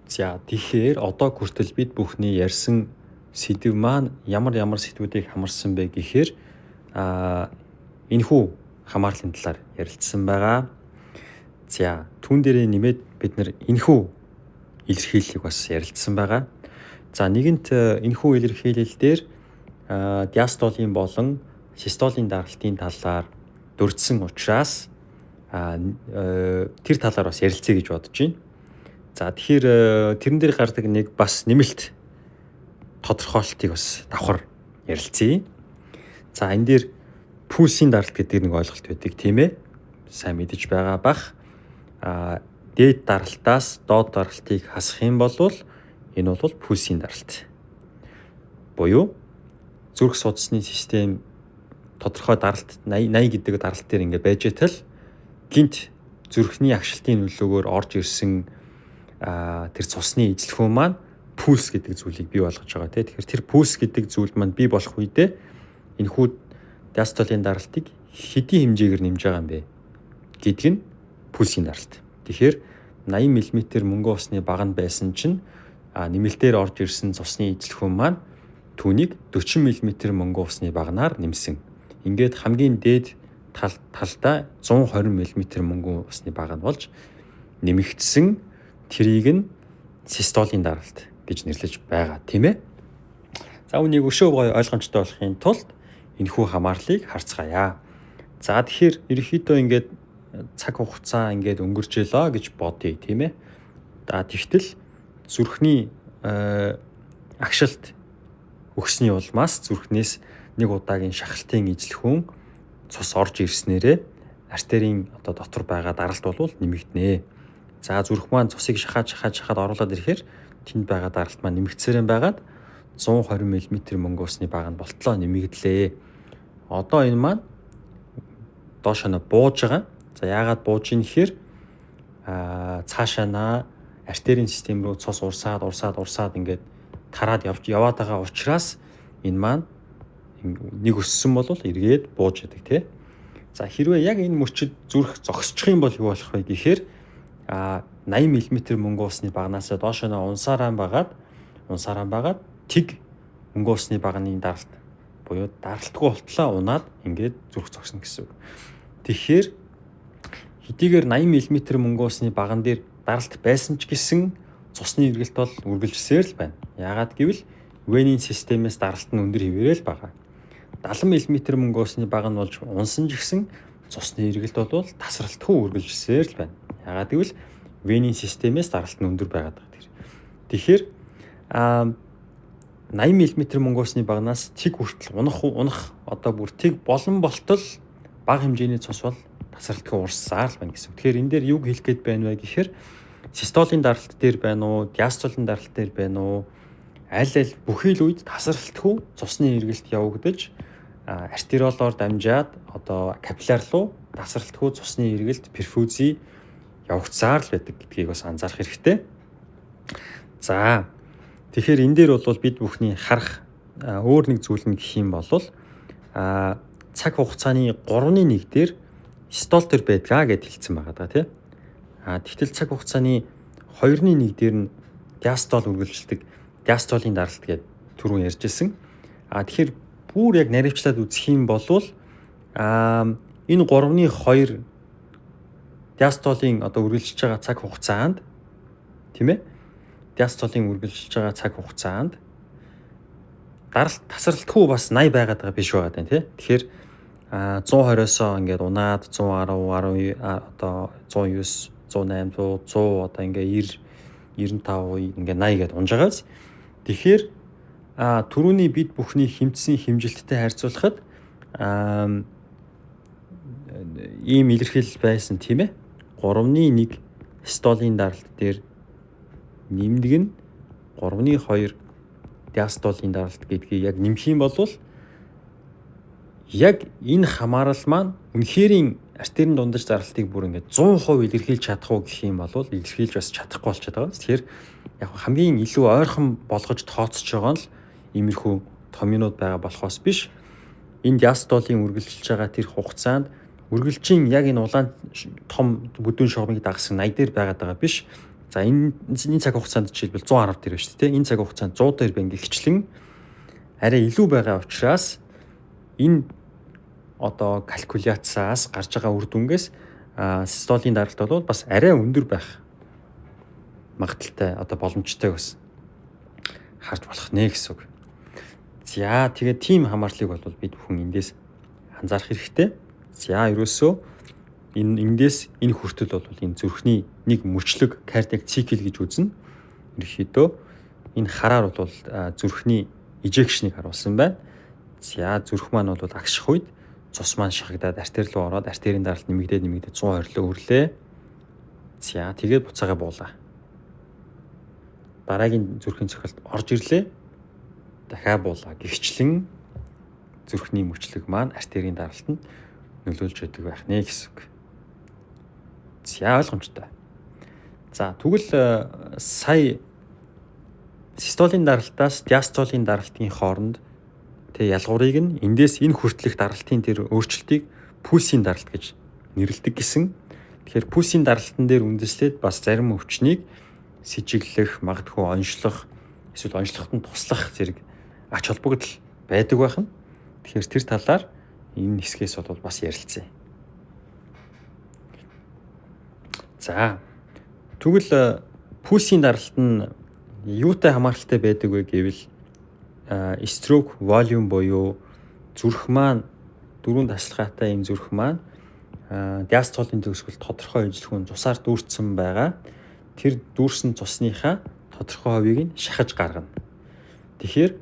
За тэгэхээр одоо хүртэл бид бүхний ярьсан сэдв маань ямар сэдвүүдийг хамарсан бэ гэхээр энэхүү хамаарлын талаар ярилцсан байгаа. За түүн дээрээ нэмээд бид нэр энэхүү илэрхийллийг бас ярилцсан байгаа. За нэгэнт энэхүү илэрхийлэл дээр диастолийн болон систолын даралтын талаар дурдсан учраас тэр талаар бас ярилцъя гэж бодож байна. За тэгэхээр тэрэн дээр гардаг нэг бас нэмэлт тодорхойлолтыг бас давхар ярилцъя. За энэ дээр пульсийн даралт гэдэг нэг ойлголт байдаг тийм ээ. Сайн мэдэж байгаа бах. Дээд даралтаас доод даралтыг хасах юм бол энэ бол пульсийн даралт. Буюу зүрх судасны систем тодорхой даралт 80 гэдэг даралт дээр ингэ байж тал гинт зүрхний агшилтын нөлөөгөөр орж ирсэн тэр цусны эзлэхүүн маань пульс гэдэг зүйлийг бий болгож байгаа тийм. Тэгэхээр тэр пульс гэдэг зүйл маань бий болох үедээ энэхүү диастолын даралтыг хэдийн хэмжээгээр нэмж байгаа юм бэ гэдэг нь пульсийн даралт. Тэгэхээр 80 мм мөнгө усны баганд байсан чинь нэмэлтээр орж ирсэн цусны эзлэхүүн маань түүнийг 40 мм мөнгө усны багнаар нэмсэн. Ингээд хамгийн дээд талдаа 120 мм мөнгө усны баганд болж нэмэгдсэн тэрийг нь систолын даралт гэж нэрлэж байгаа тийм ээ. За үнийг өшөө ойлгомжтой болохын тулд энэхүү хамаарлыг харцгаая. За тэгэхээр ерөнхийдөө ингээд цаг хугацаа ингээд өнгөрчээлөө гэж бодъё тийм ээ. Тэгтэл зүрхний агшилт өгсний улмаас зүрхнээс нэг удаагийн шахалтын эзлэхүүн цус орж ирснээрээ артерийн дотор байгаа даралт бол нэмэгдэнэ. За зүрх маань цусыг шахаад оруулаад ирэхээр тэнд байгаа даралт маань нэмэгдсээр байгаад 120 мм мөнгө усны баганд болтлоо нэмэгдлээ. Одоо энэ маань доошоо бууж байгаа. За яагаад бууж ийн гэхээр цаашаанаа артерийн систем рүү цус урсаад ингээд тараад яваад байгаа учраас энэ маань нэг өссөн бол эргээд бууж яадаг тий. За хэрвээ яг энэ мөчид зүрх зогсчих юм бол юу болох вэ гэхээр 80 мм мөнгө усны багнаас доошоо унсараа байгаад тэг мөнгө усны багны даралт буюу даралтгүй болтлоо унаад ингээд зүрх зогсно гэсэн үг. Тэгэхээр хэдийгээр 80 мм мөнгө усны баган дээр даралт байсан ч гэсэн цусны эргэлт бол үргэлжилсээр л байна. Яагаад гэвэл венийн системээс даралт нь өндөр хэвээрээ л байгаа. 70 мм мөнгө усны баган болж унсан ч гэсэн цусны эргэлт бол тасралтгүй үргэлжилсээр л байна. Яагаад гэвэл венийн системээс даралт нь өндөр байгаад байгаа. Тэгэхээр 80 мм мөнгө усны багнаас тэг хүртэл унах одоо бүр тэг болон болтол бага хэмжээний цус бол тасралтгүй урссаар л байна гэсэн. Тэгэхээр энэ дээр юу хэлэх гээд байна вэ гэхээр систолын даралт дээр байна уу, диастолын даралт дээр байна уу? Аль бүхий л үед тасралтгүй цусны эргэлт явагдаж артериолоор дамжаад одоо капилляр руу тасралтгүй цусны эргэлт перфузи явагдсаар л байдаг гэдгийг бас анзаарах хэрэгтэй. За тэгэхээр энэ дээр бол бид бүхний харах өөр нэг зүйл нь гэх юм бол цаг хугацааны 3/1 дээр систол төр байдгаа гэд хэлсэн байгаа даа тий. Тэгтэл цаг хугацааны 2/1 дээр нь диастол үргэлжилдэг диастолын даралт гэд түрүүн ярьжсэн. Тэгэхээр бүр яг наривчлаад үзэх юм бол энэ 3/2 диастолын одоо үргэлжилж байгаа цаг хугацаанд тийм ээ. Диастолын үргэлжилж байгаа цаг хугацаанд даралт тасралтгүй бас 80 байгаад байгаа биш байгаа даа тий. Тэгэхээр 120-оосоо ингээд унаад 110, 10 одоо 109, 108, 100 одоо ингээд 90, 95 ингээд 80 гээд унж байгаас. Тэгэхээр түрүүний бид бүхний хэмжсэн хэмжилттэй харьцуулахад ийм илэрхийлэл байсан тийм ээ. 3/1 систолын даралт дээр нэмдэг нь 3/2 диастолын даралт гэдгийг яг нэмэх юм бол яг энэ хамаарал маань үнэхэрийн артерийн дундаж даралтыг бүр ингээд 100% илэрхийлж чадах уу гэх юм бол илэрхийлж бас чадахгүй болчиход байгаа. Тэгэхээр яг хамгийн илүү ойрхон болгож тооцож байгаа нь л иймэрхүү томьёонууд байгаа болохоос биш. Энэ диастолын үргэлжилж байгаа тэр хугацаанд үргэлжийн яг энэ улаан том бүдүүн шугамыг дагсан 80 дээр байгаад байгаа биш. За энэ цаг хугацаанд жишээлбэл 110 дээр байна шүү дээ. Энэ цаг хугацаанд 100 дээр байна гихчлэн арай илүү байгаа учраас энэ одоо калькуляцаас гарч байгаа үр дүнгээс систолийн даралт бол бас арай өндөр байх магадaltaй одоо боломжтой бас харж болох нэ гэсэн үг. За тэгээд тийм хамаарлыг бол бид бүхэн эндээс анзаарах хэрэгтэй. За ерөөсөө эндээс энэ хүртэл бол энэ зүрхний нэг мөчлөг кардиак цикл гэж үзнэ. Ерөнхийдөө энэ хараар бол зүрхний ижекшнийг харуулсан байна. За зүрх маань бол агших үед цус маань шахагдаад артери руу ороод артерийн даралт нэмэгдээд 120 өрлөө. За тэгээд буцаага буулаа. Дараагийн зүрхийн цохилт орж ирлээ. Дахиад буулаа. Гэвчлэн зүрхний мөчлөг маань артерийн даралтанд нөлөөлж өгдөг байх нэ гэсэн үг. За ойлгомжтой. За тэгвэл сая систолийн даралтаас диастолийн даралтын хооронд ялгуурыг нь эндээс энэ хүртэлх даралтын тэр өөрчлөлтийг пульсийн даралт гэж нэрлэдэг гэсэн. Тэгэхээр пульсийн даралтан дээр үндэслээд бас зарим өвчнийг с ижиглэх, магадгүй онцлох, эсвэл онцлоход нь туслах зэрэг ач холбогдол байдаг байх нь. Тэгэхээр тэр талаар энэ хэсгээс бол бас ярилцъя. За тэгвэл пульсийн даралт нь юутай хамааралтай байдаг вэ гэвэл stroke volume буюу зүрх маань дөрвөн тасалгаатай энэ зүрх маань диастолийн төгсгөл тодорхой ижлэхүүн цусаар дүүрсэн байгаа. Тэр дүүрсэн цусныхаа тодорхой хувийг нь шахаж гаргана. Тэгэхээр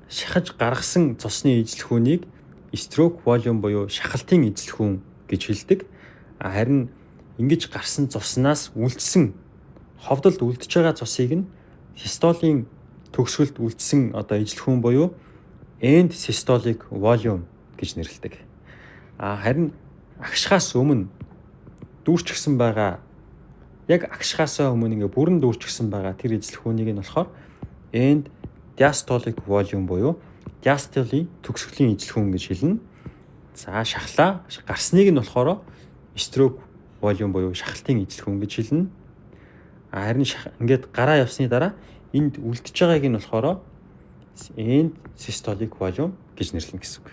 шахаж гаргасан цусны ижлэхүүнийг stroke volume буюу шахалтын ижлэхүүн гэж хэлдэг. Харин ингэж гарсан цуснаас үлдсэн ховдолд үлдэж байгаа цусыг нь систолийн төгсгөлд үлдсэн одоо ижлэхүүн буюу end systolic volume гэж нэрлэдэг. Харин агшихаас өмнө дүүрчихсэн байгаа яг агшихаасаа өмнө ингээ бүрэн дүүрчихсэн байгаа тэр ижлэхүүнийг нь болохоор end diastolic volume буюу диастолийн төгсгөлийн ижлэхүүн гэж хэлнэ. За шахлаа гарсныг нь болохоор stroke volume буюу шахалтын ижлэхүүн гэж хэлнэ. Харин ингээд гараа явсны дараа энд үлдэж байгааг нь болохоор end systolic volume гэж нэрлэнэ гэсэн үг.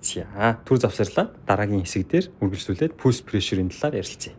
За түр завсарлаа дараагийн хэсэг дээр үргэлжлүүлээд pulse pressure-ийн талаар ярилцъя.